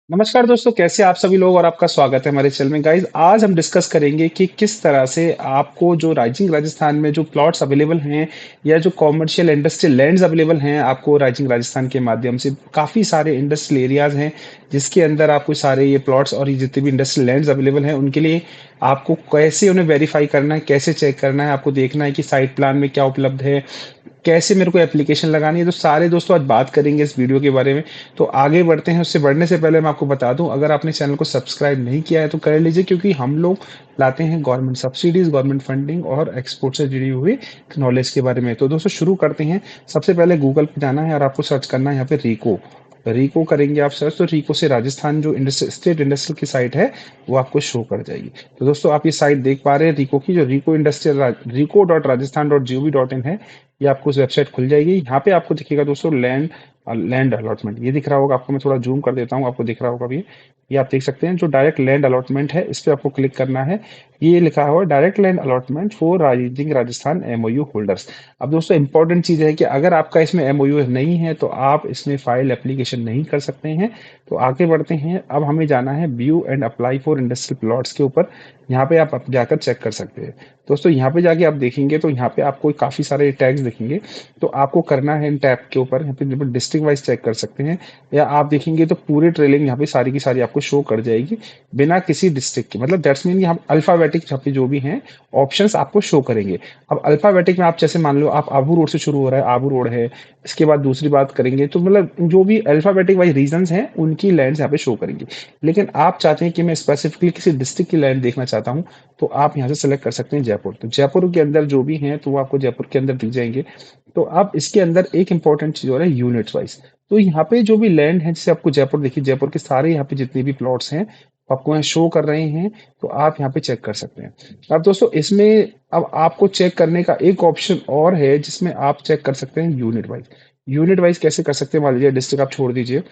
नमस्कार दोस्तों, कैसे आप सभी लोग और आपका स्वागत है हमारे चैनल में। गाइस, आज हम डिस्कस करेंगे कि किस तरह से आपको जो राइजिंग राजस्थान में जो प्लॉट्स अवेलेबल हैं या जो कॉमर्शियल इंडस्ट्रियल लैंड्स अवेलेबल हैं आपको राइजिंग राजस्थान के माध्यम से। काफ़ी सारे इंडस्ट्रियल एरियाज हैं जिसके अंदर आपको सारे ये प्लॉट्स और ये जितने भी इंडस्ट्रियल लैंड्स अवेलेबल हैं उनके लिए आपको कैसे उन्हें वेरीफाई करना है, कैसे चेक करना है, आपको देखना है कि साइट प्लान में क्या उपलब्ध है, कैसे मेरे को एप्लीकेशन लगानी है। तो सारे दोस्तों आज बात करेंगे इस वीडियो के बारे में। तो आगे बढ़ते हैं, उससे बढ़ने से पहले मैं आपको बता दूं, अगर आपने चैनल को सब्सक्राइब नहीं किया है तो कर लीजिए, क्योंकि हम लोग लाते हैं गवर्नमेंट सब्सिडीज, गवर्नमेंट फंडिंग और एक्सपोर्ट से जुड़ी हुई नॉलेज के बारे में। तो दोस्तों शुरू करते हैं। सबसे पहले गूगल पे जाना है और आपको सर्च करना है यहाँ पे रीको। रीको करेंगे आप सर्च, तो रीको से राजस्थान जो स्टेट इंडस्ट्रियल की साइट है वो आपको शो कर जाएगी। तो दोस्तों आप ये साइट देख पा रहे हैं रीको की, जो रीको इंडस्ट्रियल rico.rajasthan.gov.in है। ये आपको उस वेबसाइट खुल जाएगी। यहाँ पे आपको दिखेगा दोस्तों लैंड लैंड अलॉटमेंट, ये दिख रहा होगा आपको। मैं थोड़ा जूम कर देता हूँ, आपको दिख रहा होगा अभी। ये आप देख सकते हैं जो डायरेक्ट लैंड अलॉटमेंट है, इस पे आपको क्लिक करना है। ये लिखा हुआ है direct land allotment for rising Rajasthan MOU holders. अब दोस्तों इंपॉर्टेंट चीज है कि अगर आपका इसमें एमओयू नहीं है तो आप इसमें फाइल एप्लीकेशन नहीं कर सकते हैं। तो आगे बढ़ते हैं। अब हमें जाना है view and apply for industrial plots के ऊपर। यहाँ पे आप जाकर चेक कर सकते हैं। दोस्तों यहाँ पे जाके आप देखेंगे तो यहाँ पे आपको काफी सारे टैग्स दिखेंगे। तो आपको करना है इन टैब के ऊपर, यहाँ पे डिस्ट्रिक्ट वाइज चेक कर सकते हैं, या आप देखेंगे तो पूरी ट्रेलिंग यहाँ पे सारी की सारी आपको शो कर जाएगी बिना किसी डिस्ट्रिक्ट के। मतलब दैट्स मीन यहाँ अल्फाबेटिक यहाँ पे जो भी हैं ऑप्शंस आपको शो करेंगे। अब अल्फाबेटिक में आप जैसे मान लो आप आबू रोड से शुरू हो रहा है, आबू रोड है। इसके बाद दूसरी बात करेंगे तो मतलब जो भी अल्फाबेटिक वाइज रीजन्स हैं उनकी लैंड्स यहाँ पे शो करेंगी। लेकिन आप चाहते हैं कि मैं स्पेसिफिकली किसी डिस्ट्रिक्ट की लैंड देखना चाहता हूँ, तो आप यहाँ से सेलेक्ट कर सकते हैं जयपुर। तो जयपुर के अंदर जो भी हैं तो वो आपको जयपुर के अंदर दिख जाएंगे। तो अब इसके अंदर एक इंपॉर्टेंट चीज और है यूनिट्स वाइज। तो यहाँ पे जो भी लैंड है, जैसे आपको जयपुर देखिए, जयपुर के सारे यहाँ पे जितने भी प्लॉट्स हैं आपको यहाँ शो कर रहे हैं। तो आप यहाँ पे चेक कर सकते हैं। अब दोस्तों इसमें अब आपको चेक करने का एक ऑप्शन और है जिसमें आप चेक कर सकते हैं यूनिट वाइज। यूनिट वाइज कैसे कर सकते हैं, मान लीजिए डिस्ट्रिक्ट आप छोड़ दीजिए,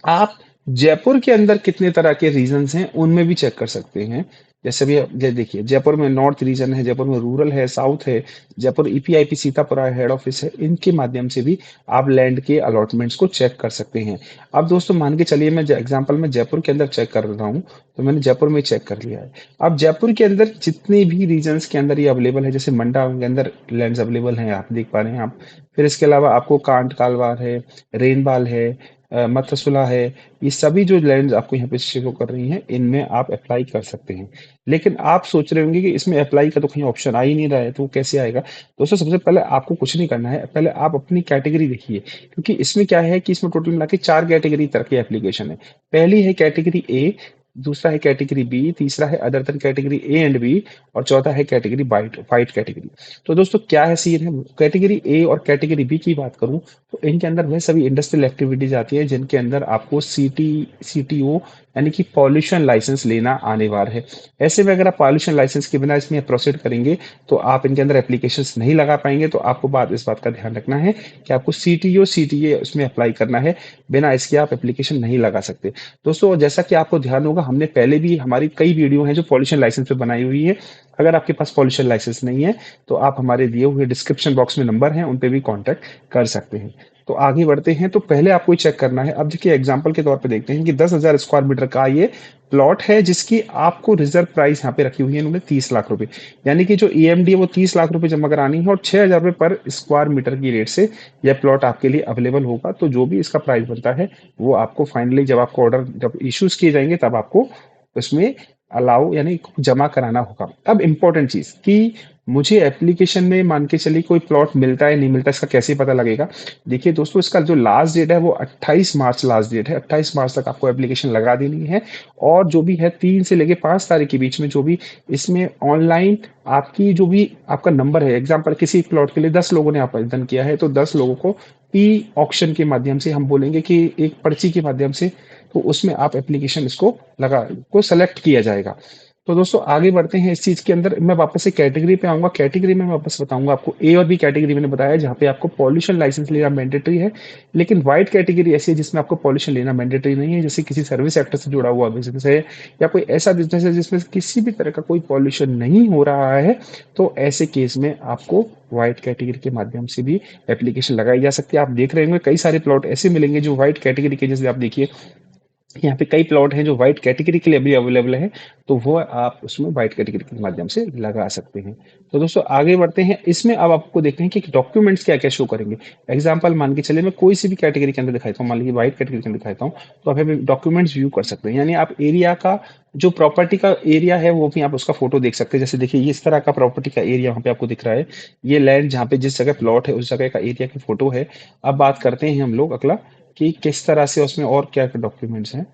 आप जयपुर के अंदर कितने तरह के रीजन्स हैं उनमें भी चेक कर सकते हैं। जैसे भी ये देखिए, जयपुर में नॉर्थ रीजन है, जयपुर में रूरल है, साउथ है, जयपुर ईपीआईपी सीतापुरा हेड ऑफिस है। इनके माध्यम से भी आप लैंड के अलॉटमेंट्स को चेक कर सकते हैं। अब दोस्तों मान के चलिए मैं एग्जांपल में जयपुर के अंदर चेक कर रहा हूँ, तो मैंने जयपुर में चेक कर लिया है। अब जयपुर के अंदर जितने भी रीजन्स के अंदर ये अवेलेबल है, जैसे मंडा के अंदर लैंड्स अवेलेबल हैं, आप देख पा रहे हैं आप। फिर इसके अलावा आपको कांट कालवार है, रेनबाल है, मथुसुला है। ये सभी जो लैंड्स आपको यहाँ पे शो कर रही हैं इनमें आप अप्लाई कर सकते हैं। लेकिन आप सोच रहे होंगे कि इसमें अप्लाई का तो कहीं ऑप्शन आ ही नहीं रहा है, तो वो कैसे आएगा। दोस्तों सबसे पहले आपको कुछ नहीं करना है, पहले आप अपनी कैटेगरी देखिए, क्योंकि इसमें क्या है कि इसमें टोटल मिला के 4 कैटेगरी तरह की एप्लीकेशन है। पहली है कैटेगरी ए, दूसरा है कैटेगरी बी, तीसरा है other than category A and B, और चौथा है कैटेगरी वाइट वाइट कैटेगरी। तो दोस्तों क्या है सीन है, कैटेगरी ए और कैटेगरी बी की बात करूं तो इनके अंदर वह सभी इंडस्ट्रियल एक्टिविटीज आती है जिनके अंदर आपको सीटीओ यानी कि पॉल्यूशन लाइसेंस लेना अनिवार्य है। ऐसे में अगर आप पॉल्यूशन लाइसेंस के बिना इसमें प्रोसीड करेंगे तो आप इनके अंदर एप्लीकेशंस नहीं लगा पाएंगे। तो आपको इस बात का ध्यान रखना है कि आपको सीटीओ सीटीए उसमें अप्लाई करना है, बिना इसके आप एप्लीकेशन नहीं लगा सकते। दोस्तों जैसा कि आपको ध्यान होगा, हमने पहले भी हमारी कई वीडियो हैं जो पॉल्यूशन लाइसेंस पे बनाई हुई है। अगर आपके पास पॉल्यूशन लाइसेंस नहीं है तो आप हमारे दिए हुए डिस्क्रिप्शन बॉक्स में नंबर हैं, उन पे भी कांटेक्ट कर सकते हैं। तो आगे बढ़ते हैं। तो पहले आपको ये चेक करना है। अब देखिए एग्जांपल के तौर पे देखते हैं कि 10,000 स्क्वायर मीटर का ये प्लॉट है जिसकी आपको रिजर्व प्राइस यहाँ पे रखी हुई है इन्होंने 30 लाख रुपए। यानी कि जो ईएमडी है वो 30 लाख रुपए जमा करानी है और 6,000 रुपए पर स्क्वायर मीटर की रेट से यह प्लॉट आपके लिए अवेलेबल होगा। तो जो भी इसका प्राइस बनता है वो आपको फाइनली जब आपको ऑर्डर जब इश्यूज किए जाएंगे तब आपको उसमें अलाउ यानी जमा कराना होगा। अब इंपॉर्टेंट चीज कि मुझे एप्लीकेशन में मान के चलिए कोई प्लॉट मिलता है नहीं मिलता, इसका कैसे पता लगेगा। देखिए दोस्तों इसका जो लास्ट डेट है वो 28 मार्च लास्ट डेट है। 28 मार्च तक आपको एप्लीकेशन लगा देनी है। और जो भी है 3 से लेके 5 तारीख के बीच में जो भी इसमें ऑनलाइन आपकी जो भी आपका नंबर है, एग्जाम्पल किसी प्लॉट के लिए 10 लोगों ने आवेदन किया है तो 10 लोगों को ई ऑक्शन के माध्यम से, हम बोलेंगे कि एक पर्ची के माध्यम से, तो उसमें आप एप्लीकेशन इसको लगा को सेलेक्ट किया जाएगा। तो दोस्तों आगे बढ़ते हैं इस चीज के अंदर। मैं वापस से कैटेगरी पे आऊंगा। कैटेगरी में मैं वापस बताऊंगा आपको, ए और बी कैटेगरी मैंने बताया जहाँ पे आपको पॉल्यूशन लाइसेंस लेना मैंडेटरी है। लेकिन व्हाइट कैटेगरी ऐसी है जिसमें आपको पॉल्यूशन लेना मैंडेटरी नहीं है, जैसे किसी सर्विस सेक्टर से जुड़ा हुआ बिजनेस है या कोई ऐसा बिजनेस है जिसमें किसी भी तरह का कोई पॉल्यूशन नहीं हो रहा है। तो ऐसे केस में आपको व्हाइट कैटेगरी के माध्यम से भी एप्लीकेशन लगाई जा सकती है। आप देख रहे होंगे कई सारे प्लॉट ऐसे मिलेंगे जो व्हाइट कैटेगरी के, जैसे आप देखिए यहाँ पे कई प्लॉट हैं जो व्हाइट कैटेगरी के लिए अभी अवेलेबल है, तो वो आप उसमें व्हाइट कैटेगरी के माध्यम से लगा सकते हैं। तो दोस्तों आगे बढ़ते हैं, इसमें अब आपको देखते हैं कि डॉक्यूमेंट्स क्या-क्या शो करेंगे। एग्जांपल मान के चलिए मैं कोई सी भी कैटेगरी के अंदर दिखाता हूँ, मान लीजिए व्हाइट कैटेगरी के अंदर दिखाता हूँ, तो आप यहाँ पे डॉक्यूमेंट्स व्यू कर सकते हैं। यानी आप एरिया का जो प्रॉपर्टी का एरिया है वो भी आप उसका फोटो देख सकते हैं। जैसे देखिए ये इस तरह का प्रॉपर्टी का एरिया वहाँ पे आपको दिख रहा है। ये लैंड जहाँ पे जिस जगह प्लॉट है उस जगह का एरिया की फोटो है। अब बात करते हैं हम लोग अगला कि किस तरह से उसमें और क्या-क्या डॉक्यूमेंट्स हैं।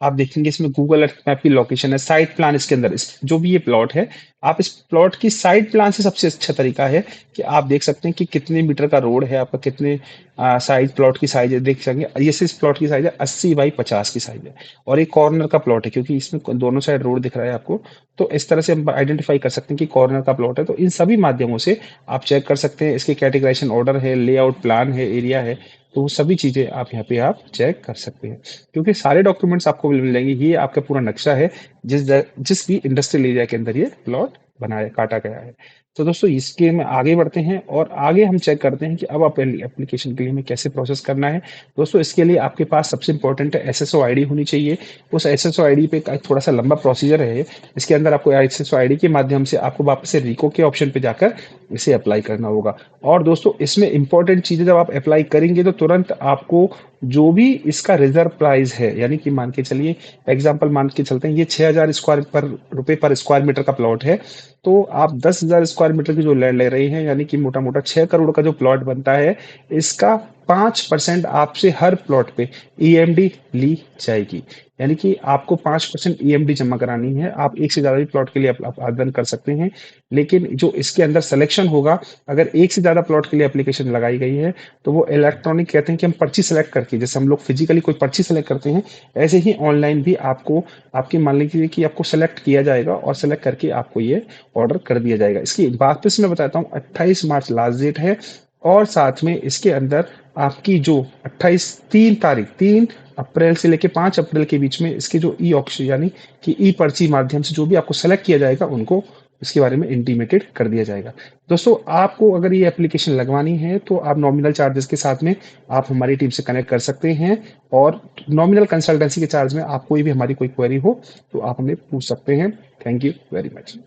आप देखेंगे इसमें गूगल अर्थ मैप की लोकेशन है, साइट प्लान इसके अंदर इस जो भी ये प्लॉट है, आप इस प्लॉट की साइट प्लान से सबसे अच्छा तरीका है कि आप देख सकते हैं कि कितने मीटर का रोड है, आपका कितने साइज प्लॉट की साइज है, देख सकेंगे। ये इस प्लॉट की साइज है 80 बाई 50 की साइज है और एक कॉर्नर का प्लॉट है क्योंकि इसमें दोनों साइड रोड दिख रहा है आपको। तो इस तरह से हम आइडेंटिफाई कर सकते हैं कि कॉर्नर का प्लॉट है। तो इन सभी माध्यमों से आप चेक कर सकते हैं। इसके कैटेगराइजेशन ऑर्डर है, लेआउट प्लान है, एरिया है, तो वो सभी चीजें आप यहाँ पे आप चेक कर सकते हैं। क्योंकि सारे डॉक्यूमेंट्स आपको मिल जाएंगे। ये आपका पूरा नक्शा है जिस भी इंडस्ट्रियल एरिया के अंदर ये प्लॉट बनाया काटा गया है। तो दोस्तों इसके में आगे बढ़ते हैं और आगे हम चेक करते हैं कि अब आप एप्लीकेशन के लिए हमें कैसे प्रोसेस करना है। दोस्तों इसके लिए आपके पास सबसे इंपॉर्टेंट है एसएसओ आईडी होनी चाहिए। उस एसएसओ आईडी पे एक थोड़ा सा लंबा प्रोसीजर है। इसके अंदर आपको एसएसओ आईडी के माध्यम से आपको वापस से रिको के ऑप्शन पे जाकर इसे अप्लाई करना होगा। और दोस्तों इसमें इंपॉर्टेंट चीजें जब आप अप्लाई करेंगे तो तुरंत आपको जो भी इसका रिजर्व प्राइस है, यानी कि मान के चलिए एग्जांपल मान के चलते हैं ये 6000 स्क्वायर पर रुपए पर स्क्वायर मीटर का प्लॉट है। तो आप 10,000 स्क्वायर मीटर की जो लैंड ले रहे हैं, यानी कि मोटा मोटा 6 करोड़ का जो प्लॉट बनता है, इसका 5% आपसे हर प्लॉट पे ईएमडी ली जाएगी। यानी कि आपको 5% ईएमडी जमा करानी है। आप एक से ज्यादा भी प्लॉट के लिए आप आवेदन कर सकते हैं, लेकिन जो इसके अंदर सिलेक्शन होगा, अगर एक से ज्यादा प्लॉट के लिए एप्लीकेशन लगाई गई है तो वो इलेक्ट्रॉनिक कहते हैं कि हम पर्ची सेलेक्ट करके, जैसे हम लोग फिजिकली कोई पर्ची सेलेक्ट करते हैं, ऐसे ही ऑनलाइन भी आपको आपकी मान लीजिए कि आपको सेलेक्ट किया जाएगा और सेलेक्ट करके आपको ये ऑर्डर कर दिया जाएगा। इसकी वापस मैं बताता हूँ, 28 मार्च लास्ट डेट है। और साथ में इसके अंदर आपकी जो 3 अप्रैल से लेके 5 अप्रैल के बीच में इसके जो ई ऑक्शन यानी कि ई पर्ची माध्यम से जो भी आपको सेलेक्ट किया जाएगा उनको इसके बारे में इंटीमेटेड कर दिया जाएगा। दोस्तों आपको अगर ये एप्लीकेशन लगवानी है तो आप नॉमिनल चार्जेस के साथ में आप हमारी टीम से कनेक्ट कर सकते हैं और नॉमिनल कंसल्टेंसी के चार्ज में आप कोई भी हमारी कोई क्वेरी हो तो आप हमें पूछ सकते हैं। Thank you very much.